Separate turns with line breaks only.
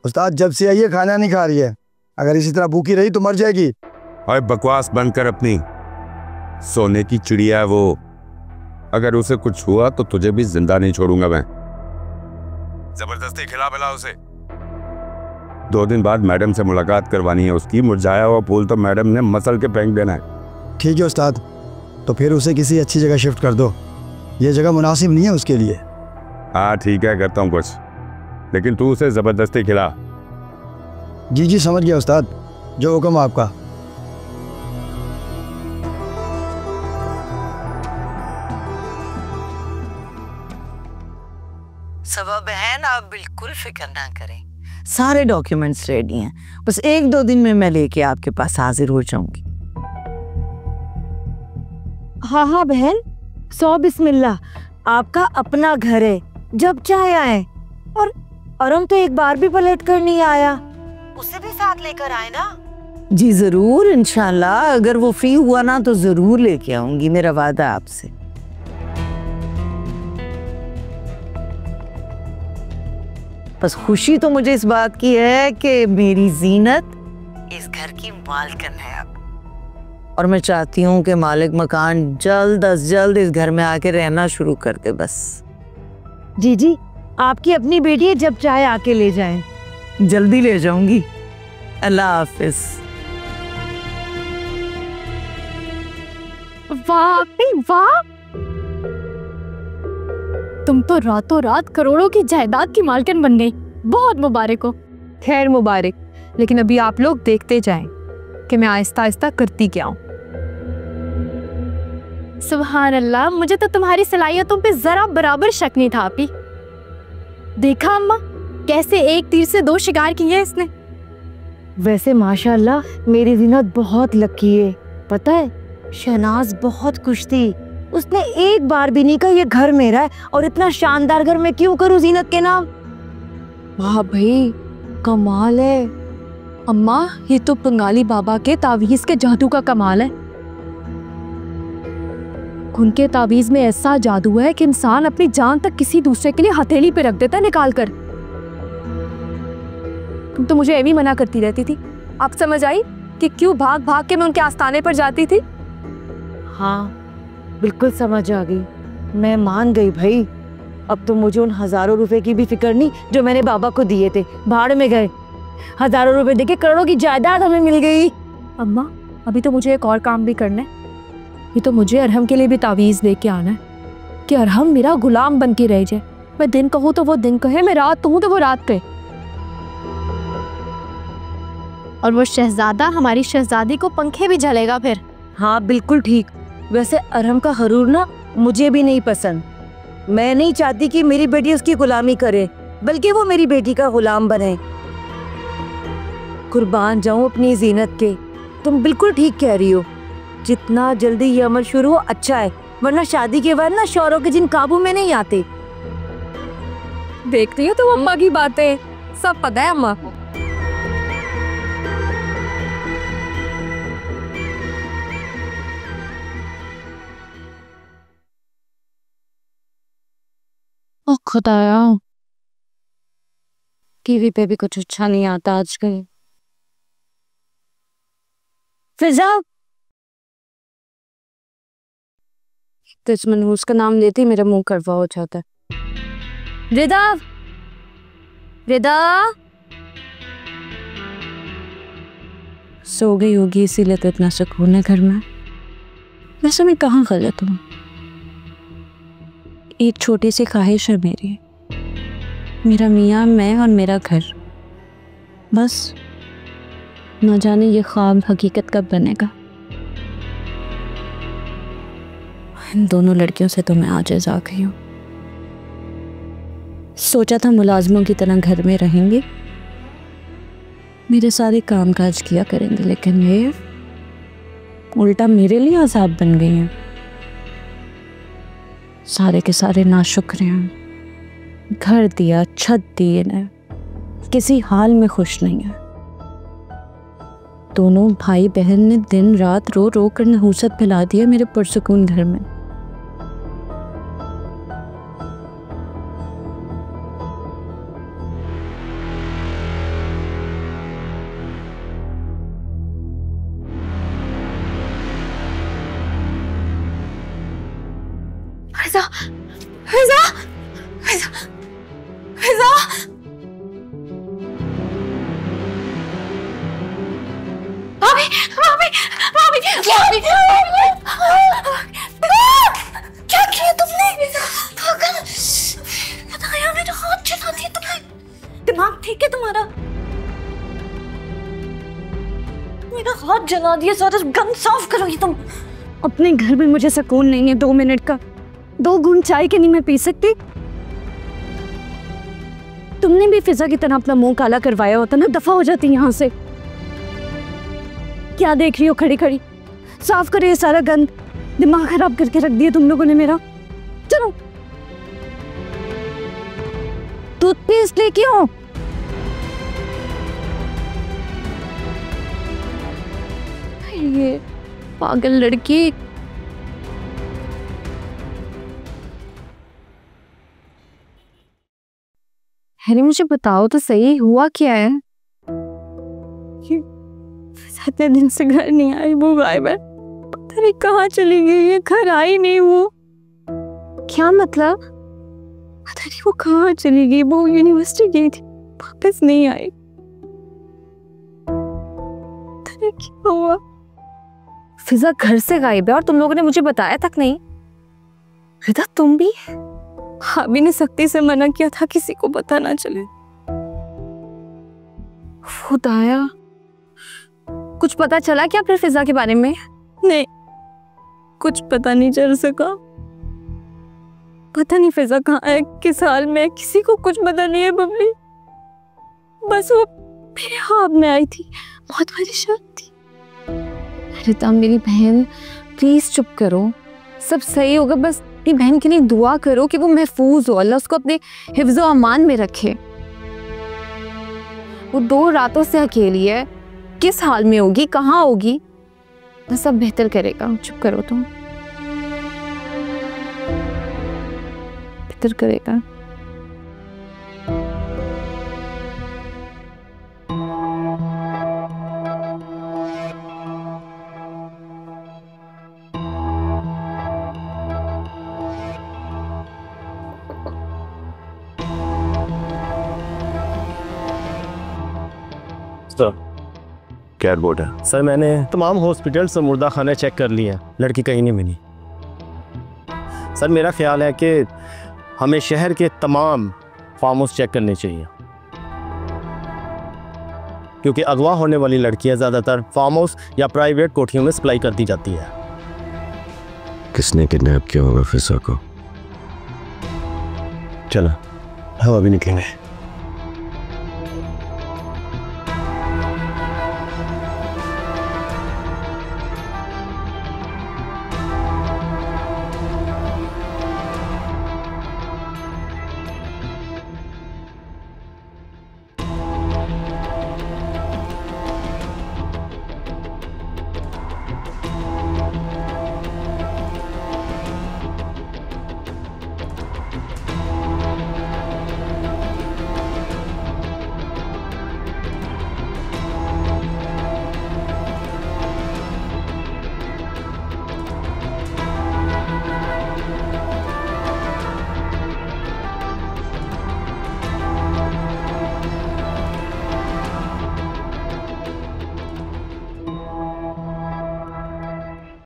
उस्ताद जब से आई है खाना नहीं खा रही है, अगर इसी तरह भूखी रही तो मर जाएगी।
अरे बकवास बंद कर अपनी, सोने की चिड़िया है वो, अगर उसे कुछ हुआ तो तुझे भी जिंदा नहीं छोड़ूंगा मैं। जबरदस्ती खिला पिला उसे। 2 दिन बाद मैडम से मुलाकात करवानी है उसकी, मुरझाया हुआ फूल तो मैडम ने मसल के फेंक देना है।
ठीक है उस्ताद, तो फिर उसे किसी अच्छी जगह शिफ्ट कर दो, ये जगह मुनासिब नहीं है उसके लिए।
हाँ ठीक है, करता हूँ कुछ, लेकिन तू उसे जबरदस्ती खिला।
जी जी समझ गया उस्ताद, जो हुक्म आपका।
सबा बहन आप बिल्कुल फिक्र ना करें, सारे डॉक्यूमेंट्स रेडी हैं, बस 1-2 दिन में मैं लेके आपके पास हाजिर हो जाऊंगी।
हाँ हाँ बहन, 100 बिस्मिल्लाह, आपका अपना घर है, जब चाहे आए। और अरम तो एक बार भी पलट कर नहीं आया, उसे भी साथ लेकर आए ना।
जी जरूर, इंशाल्लाह अगर वो फ्री हुआ ना तो जरूर लेके आऊंगी, मेरा वादा आपसे। बस खुशी तो मुझे इस बात की है कि मेरी जीनत इस घर की मालकिन है अब, और मैं चाहती हूँ कि मालिक मकान जल्द अज जल्द इस घर में आके रहना शुरू कर दे बस।
जी जी, आपकी अपनी बेटी है, जब चाहे आके ले जाएं।
जल्दी ले जाऊंगी। अल्लाह हाफिज।
वाह वाह, तुम तो रातों रात करोड़ों की जायदाद की मालकिन बन गई, बहुत मुबारक हो।
खैर मुबारक, लेकिन अभी आप लोग देखते जाएं कि मैं आहिस्ता आहिस्ता करती क्या हूँ।
सुभान अल्लाह, मुझे तो तुम्हारी सलाहियतों पे जरा बराबर शक नहीं था। आपी देखा अम्मा, कैसे एक तीर से 2 शिकार किए हैं इसने।
वैसे माशाल्लाह मेरी जीनत बहुत लकी है, पता है शहनाज बहुत खुश थी, उसने एक बार भी नहीं कहा ये घर मेरा है, और इतना शानदार घर मैं क्यों करूं जीनत के नाम।
वाह भाई, कमाल है। अम्मा ये तो बंगाली बाबा के तावीज के जादू का कमाल है। उनके तावीज में ऐसा जादू है कि इंसान अपनी जान तक किसी दूसरे के लिए हथेली पे रख देता है निकाल कर। तुम तो मुझे एवी मना करती रहती थी, अब समझ आई कि क्यों भाग भाग के मैं उनके आस्थाने पर जाती थी।
हाँ बिल्कुल समझ आ गई, मैं मान गई भाई। अब तो मुझे उन हजारों रुपए की भी फिक्र नहीं जो मैंने बाबा को दिए थे, भाड़ में गए। हजारों रुपए देके करोड़ों की जायदाद हमें मिल गई।
अम्मा अभी तो मुझे एक और काम भी करना है, ये तो मुझे अरहम के लिए भी तावीज लेके आना है कि अरहम मेरा गुलाम बन के रह जाए। मैं दिन कहूँ तो वो दिन कहे, मैं रात कहूँ तो वो रात कहे।
और वो शहजादा हमारी शहजादी को पंखे भी झलेगा फिर।
हाँ बिल्कुल ठीक। वैसे अरहम का हरूर ना मुझे भी नहीं पसंद, मैं नहीं चाहती कि मेरी बेटी उसकी गुलामी करे, बल्कि वो मेरी बेटी का गुलाम बने। कुर्बान जाऊं अपनी जीनत के, तुम बिल्कुल ठीक कह रही हो, जितना जल्दी ये अमल शुरू हो अच्छा है, वरना शादी के बाद ना शौहरों के जिन काबू में नहीं आते।
देखती हो तुम अम्मा की बातें, सब पता है अम्मा को।
ओ खुदाया, टीवी पे भी कुछ अच्छा नहीं आता आजकल।
फिजा,
तो इस मनहूस का नाम लेते ही मेरा मुंह कड़वा हो जाता है।
रिदा, रिदा
सो गई होगी इसीलिए तो इतना सुकून है घर में। वैसे मैं कहाँ गलत हूँ, एक छोटी सी ख्वाहिश है मेरी, मेरा मियाँ, मैं और मेरा घर, बस न जाने ये ख्वाब हकीकत कब बनेगा। इन दोनों लड़कियों से तो मैं आजिज़ आ गई हूँ। सोचा था मुलाजमों की तरह घर में रहेंगे, मेरे सारे काम काज किया करेंगे, लेकिन ये उल्टा मेरे लिए अज़ाब बन गई हैं। सारे के सारे नाशुक्र हैं, घर दिया, छत दी इन्हें, किसी हाल में खुश नहीं है। दोनों भाई बहन ने दिन रात रो रो कर नहूसत फैला दिया मेरे पुरसुकून घर में।
फिजा फिजा फिजा फिजा भाभी भाभी भाभी भाभी क्या किया तुमने? पागल, बताया मेरा हाथ जला दिया तुमने। दिमाग ठीक है तुम्हारा? मेरा हाथ जला दिया, सारा गंद साफ करो ये तुम। अपने घर में मुझे सुकून नहीं है 2 मिनट का। 2 घूंट चाय के नहीं मैं पी सकती? तुमने भी फिजा की तरह अपना मुंह काला करवाया होता ना, दफा हो जाती यहाँ से। क्या देख रही हो खड़ी खड़ी? साफ करे ये सारा गंद, दिमाग खराब करके रख दिया तुम लोगों ने मेरा। चलो टूथपेस्ट लेके आओ। ये पागल लड़की। हैरी मुझे बताओ तो सही, हुआ क्या है? इतने दिन से घर नहीं आई, वो गायब है। पता नहीं कहाँ चली गई है, घर आई नहीं वो। क्या मतलब? पता नहीं वो कहाँ चली गई। वो यूनिवर्सिटी गई थी, वापस नहीं आई। पता नहीं क्या हुआ। फिजा घर से गायब है और तुम लोगों ने मुझे बताया तक नहीं। फिजा तुम भी? भाभी ने सख्ती से मना किया था किसी को पता ना चले। खुदाया, कुछ पता चला क्या फिर फिजा के बारे में? नहीं, कुछ पता नहीं चल सका। पता नहीं फिजा कहाँ है, किस हाल में है, किसी को कुछ पता नहीं है बबली। बस वो मेरे हाथ में आई थी, बहुत परेशान थी। रिता मेरी बहन, प्लीज चुप करो, सब सही होगा। बस अपनी बहन के लिए दुआ करो कि वो महफूज हो, अल्लाह उसको अपने हिफ्ज़ो अमान में रखे। वो 2 रातों से अकेली है, किस हाल में होगी, कहाँ होगी, बस सब बेहतर करेगा। चुप करो तुम, बेहतर करेगा।
क्या रिपोर्ट है?
सर मैंने तमाम हॉस्पिटल से मुर्दा खाने चेक कर लिए हैं, लड़की कहीं नहीं मिली। सर मेरा ख्याल है कि हमें शहर के तमाम फार्म हाउस चेक करने चाहिए, क्योंकि अगवा होने वाली लड़कियां ज़्यादातर फार्म हाउस या प्राइवेट कोठियों में सप्लाई कर दी जाती है।
किसने किडनैप किया होगा फिजा को?
चला, हम अभी निकलेंगे।